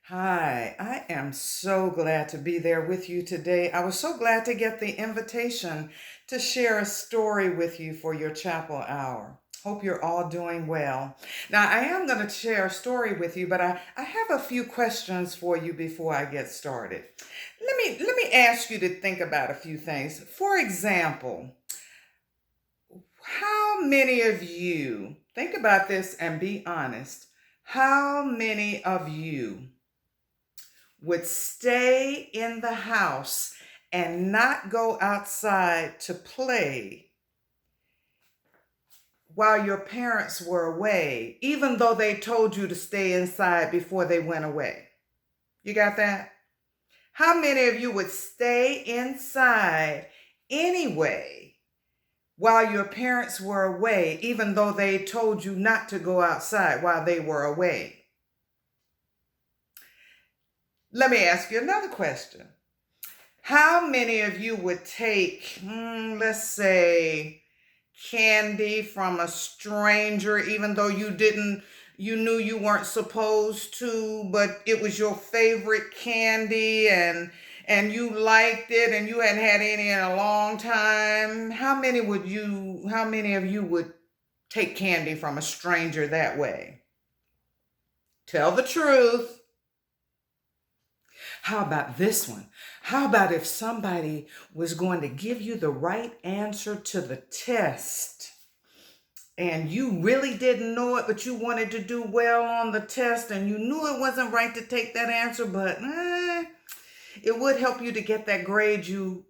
Hi, I am so glad to be there with you today. I was so glad to get the invitation to share a story with you for your chapel hour. Hope you're all doing well. Now, I am going to share a story with you, but I have a few questions for you before I get started. Let me ask you to think about a few things. For example, how many of you, think about this and be honest, how many of you would stay in the house and not go outside to play while your parents were away, even though they told you to stay inside before they went away? You got that? How many of you would stay inside anyway while your parents were away, even though they told you not to go outside while they were away? Let me ask you another question. How many of you would take, let's say, candy from a stranger, even though you knew you weren't supposed to, but it was your favorite candy and you liked it and you hadn't had any in a long time? How many of you would take candy from a stranger that way? Tell the truth. How about this one? How about if somebody was going to give you the right answer to the test and you really didn't know it, but you wanted to do well on the test and you knew it wasn't right to take that answer, but it would help you to get that grade you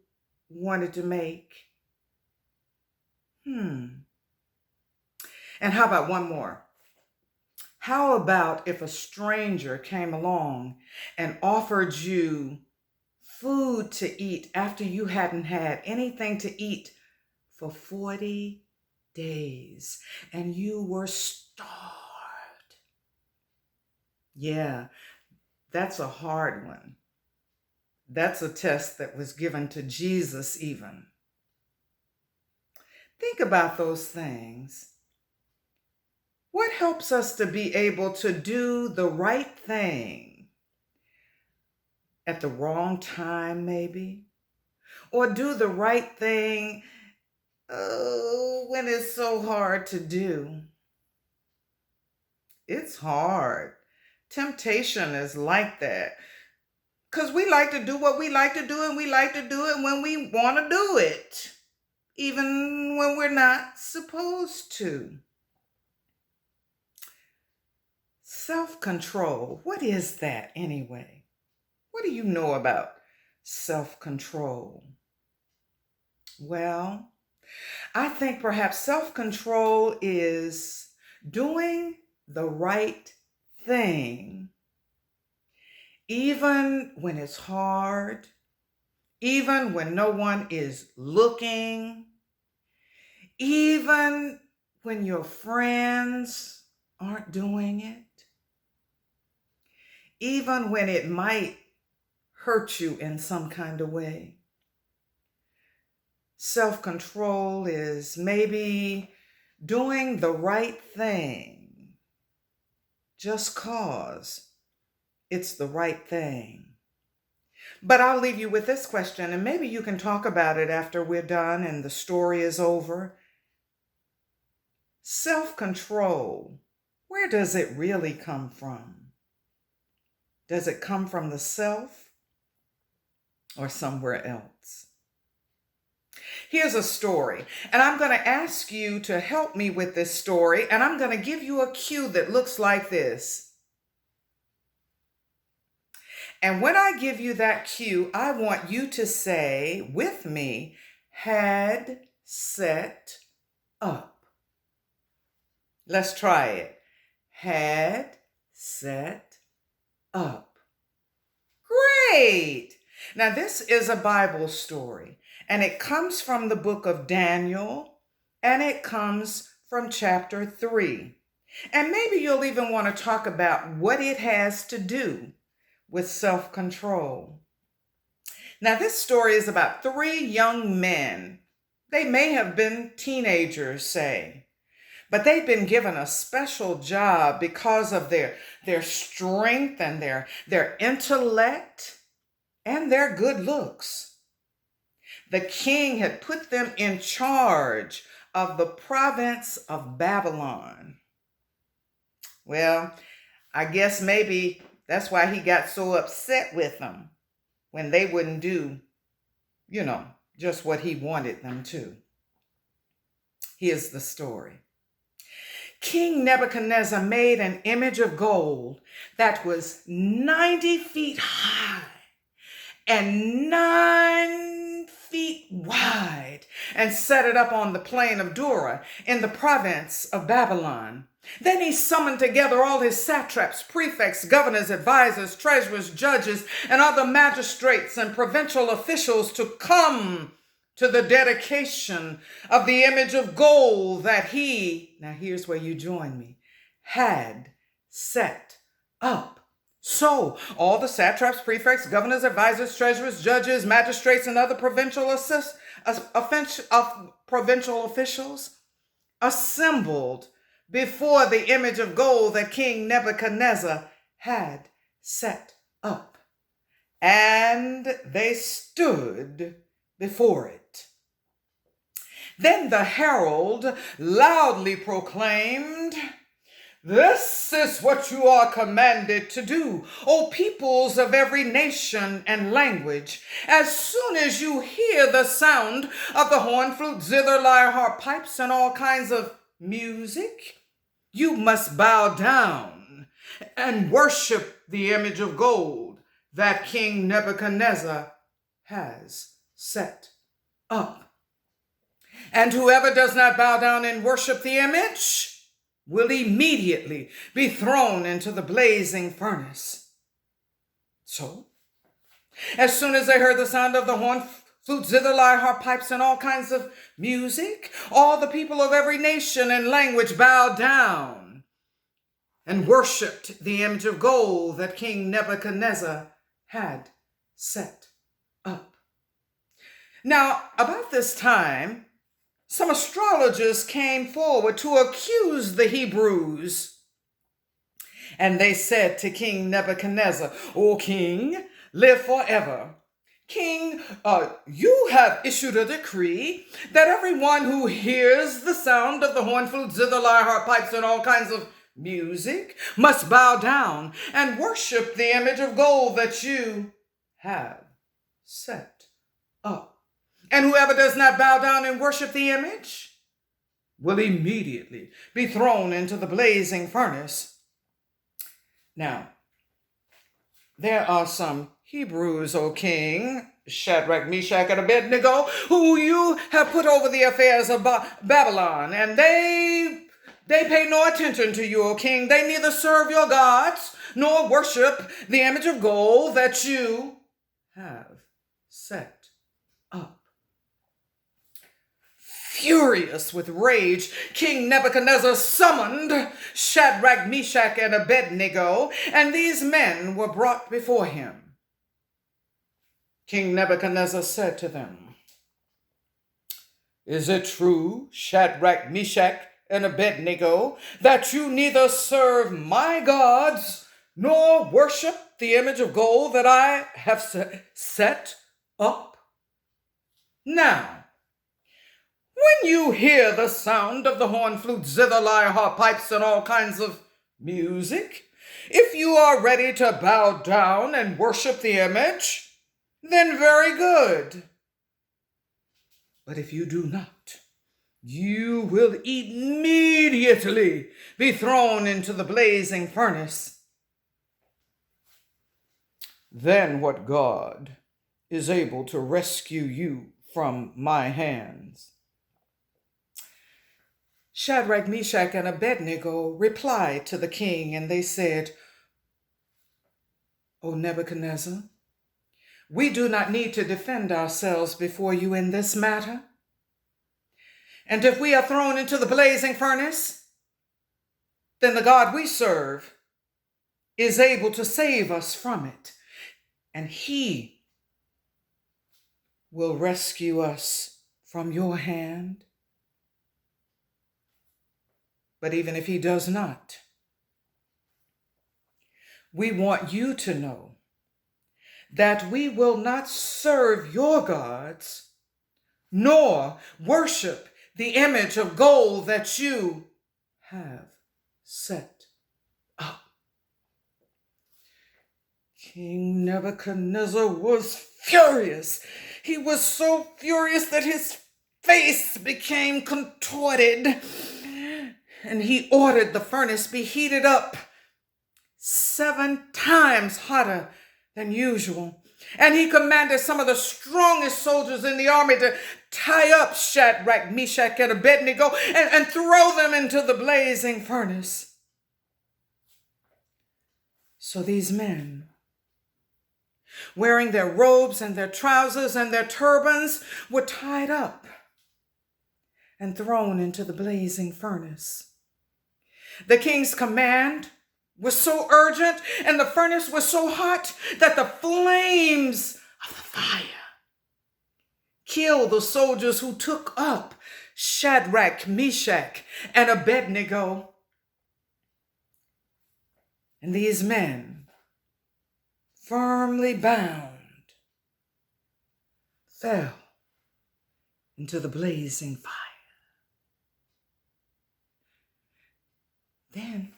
wanted to make? And how about one more? How about if a stranger came along and offered you food to eat after you hadn't had anything to eat for 40 days and you were starved? Yeah, that's a hard one. That's a test that was given to Jesus, even. Think about those things. What helps us to be able to do the right thing at the wrong time, maybe? Or do the right thing when it's so hard to do? It's hard. Temptation is like that. Because we like to do what we like to do, and we like to do it when we want to do it, even when we're not supposed to. Self-control. What is that anyway? What do you know about self-control? Well, I think perhaps self-control is doing the right thing, even when it's hard, even when no one is looking, even when your friends aren't doing it, even when it might hurt you in some kind of way. Self-control is maybe doing the right thing just cause it's the right thing. But I'll leave you with this question, and maybe you can talk about it after we're done and the story is over. Self-control, where does it really come from? Does it come from the self or somewhere else? Here's a story, and I'm going to ask you to help me with this story, and I'm going to give you a cue that looks like this. And when I give you that cue, I want you to say with me, had, set, up. Let's try it. Had, set, up. Great. Now, this is a Bible story, and it comes from the book of Daniel, and it comes from chapter 3. And maybe you'll even want to talk about what it has to do with self-control. Now, this story is about three young men. They may have been teenagers, say, But they've been given a special job because of their strength and their intellect and their good looks. The king had put them in charge of the province of Babylon. Well, I guess maybe that's why he got so upset with them when they wouldn't do, just what he wanted them to. Here's the story. King Nebuchadnezzar made an image of gold that was 90 feet high and 9 feet wide and set it up on the plain of Dura in the province of Babylon. Then he summoned together all his satraps, prefects, governors, advisors, treasurers, judges, and other magistrates and provincial officials to come to the dedication of the image of gold that he, now here's where you join me, had set up. So all the satraps, prefects, governors, advisors, treasurers, judges, magistrates, and other provincial officials assembled before the image of gold that King Nebuchadnezzar had set up. And they stood before it. Then the herald loudly proclaimed, "This is what you are commanded to do, O peoples of every nation and language. As soon as you hear the sound of the horn, flute, zither, lyre, harp, pipes, and all kinds of music, you must bow down and worship the image of gold that King Nebuchadnezzar has set up. And whoever does not bow down and worship the image will immediately be thrown into the blazing furnace." So, as soon as they heard the sound of the horn, flute, zither, lyre, harp, pipes, and all kinds of music, all the people of every nation and language bowed down and worshiped the image of gold that King Nebuchadnezzar had set up. Now, about this time, some astrologers came forward to accuse the Hebrews. And they said to King Nebuchadnezzar, "O king, live forever. King, you have issued a decree that everyone who hears the sound of the horn, flute, zither, lyre, harp, pipes, and all kinds of music must bow down and worship the image of gold that you have set up. And whoever does not bow down and worship the image will immediately be thrown into the blazing furnace." Now, there are some Hebrews, O king, Shadrach, Meshach, and Abednego, who you have put over the affairs of Babylon, and they pay no attention to you, O king. They neither serve your gods nor worship the image of gold that you have set up. Furious with rage, King Nebuchadnezzar summoned Shadrach, Meshach, and Abednego, and these men were brought before him. King Nebuchadnezzar said to them, "Is it true, Shadrach, Meshach, and Abednego, that you neither serve my gods nor worship the image of gold that I have set up? Now, when you hear the sound of the horn, flute, zither, lyre, harp, pipes, and all kinds of music, if you are ready to bow down and worship the image, then very good. But if you do not, you will immediately be thrown into the blazing furnace. Then what God is able to rescue you from my hands?" Shadrach, Meshach, and Abednego replied to the king, and they said, "O Nebuchadnezzar, we do not need to defend ourselves before you in this matter. And if we are thrown into the blazing furnace, then the God we serve is able to save us from it, and he will rescue us from your hand." But even if he does not, we want you to know that we will not serve your gods, nor worship the image of gold that you have set up. King Nebuchadnezzar was furious. He was so furious that his face became contorted, and he ordered the furnace be heated up 7 times hotter than usual. And he commanded some of the strongest soldiers in the army to tie up Shadrach, Meshach, and Abednego and throw them into the blazing furnace. So these men, wearing their robes and their trousers and their turbans, were tied up and thrown into the blazing furnace. The king's command was so urgent and the furnace was so hot that the flames of the fire killed the soldiers who took up Shadrach, Meshach, and Abednego. And these men, firmly bound, fell into the blazing fire. Then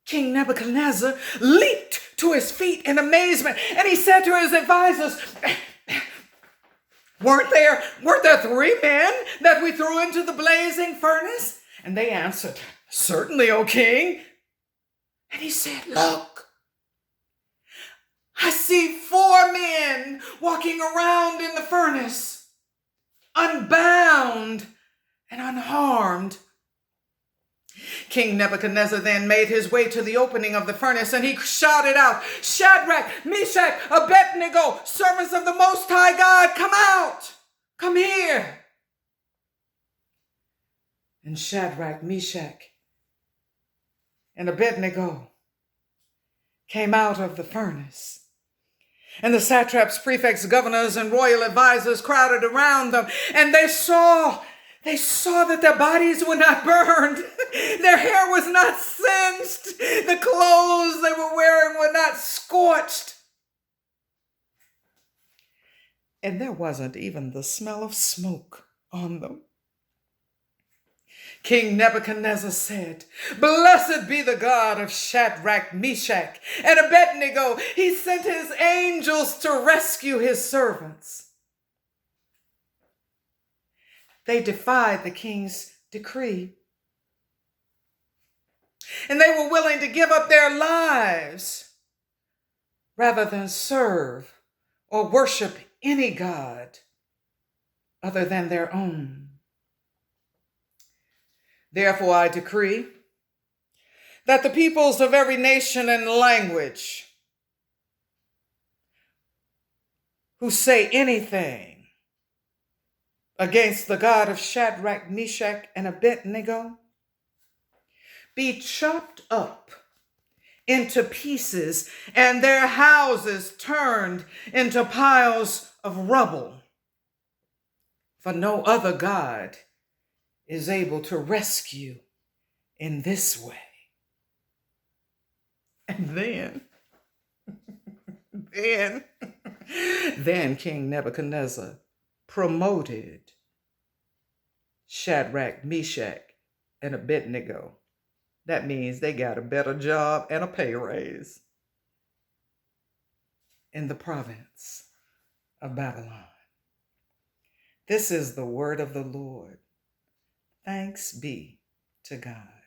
King Nebuchadnezzar leaped to his feet in amazement, and he said to his advisors, weren't there 3 men that we threw into the blazing furnace? And they answered, certainly, O king. And he said, look, I see 4 men walking around in the furnace, unbound and unharmed. King Nebuchadnezzar then made his way to the opening of the furnace, and he shouted out, Shadrach, Meshach, Abednego, servants of the Most High God, come out, come here. And Shadrach, Meshach, and Abednego came out of the furnace. And the satraps, prefects, governors, and royal advisors crowded around them, and they saw that their bodies were not burned. Their hair was not singed. The clothes they were wearing were not scorched. And there wasn't even the smell of smoke on them. King Nebuchadnezzar said, blessed be the God of Shadrach, Meshach, and Abednego. He sent his angels to rescue his servants. They defied the king's decree. And they were willing to give up their lives rather than serve or worship any god other than their own. Therefore, I decree that the peoples of every nation and language who say anything against the God of Shadrach, Meshach, and Abednego be chopped up into pieces and their houses turned into piles of rubble. For no other God is able to rescue in this way. And then King Nebuchadnezzar promoted Shadrach, Meshach, and Abednego. That means they got a better job and a pay raise in the province of Babylon. This is the word of the Lord. Thanks be to God.